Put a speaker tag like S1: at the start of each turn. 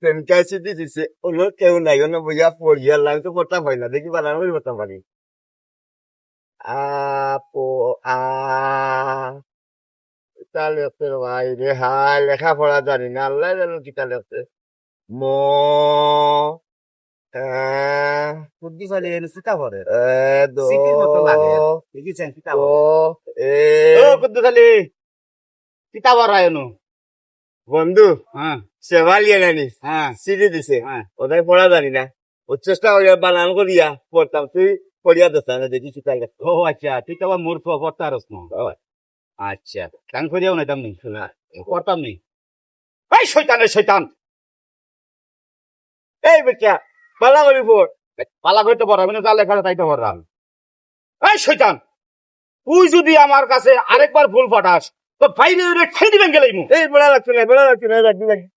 S1: প্রেমিকায় চিঠি দিছে অন্য কেউ নাই অন্য বইয়া পড়িয়া লাগে তো পড়তাম হয় না দেখি বানানো করে পড়তাম পারি আ পো আ কিতা লেখছে ভাই রে হাই লেখাপড়া জানি না আল্লাহ জানো কিতা লেখছে ম
S2: বুদ্ধি ফেলে চিতা করে
S1: এ দো
S2: সিটির মতো লাগে দেখিছেন চিতা
S1: ও এ
S2: ও বুদ্ধি ফেলে চিতা বড়ায় নো
S1: বন্ধু
S2: হ্যাঁ
S1: সেভালিয়া জানিস
S2: হ্যাঁ
S1: চিঠি দিছে
S2: হ্যাঁ
S1: ওটাই পড়া জানি না ও চেষ্টা করিয়া বানান করিয়া পড়তাম তুই পড়িয়া দিস না দেখি কিতা লেখছে
S2: ও আচ্ছা তুই তো আবার মূর্খ পড়তে আরস না আচ্ছা কান করিয়াও নাই তেমনি
S1: না
S2: পড়তাম নেই এই শৈতানের শৈতান
S1: এই বেটা পালা করি পড়
S2: পালা করতে পারো মানে যা লেখা আছে তাই তো পারলাম এই শৈতান তুই যদি আমার কাছে আরেকবার ভুল ফাটাস তো বাইরে ঠাই দিবেন গেলেই মু
S1: এই পড়া লাগছে না রাখবি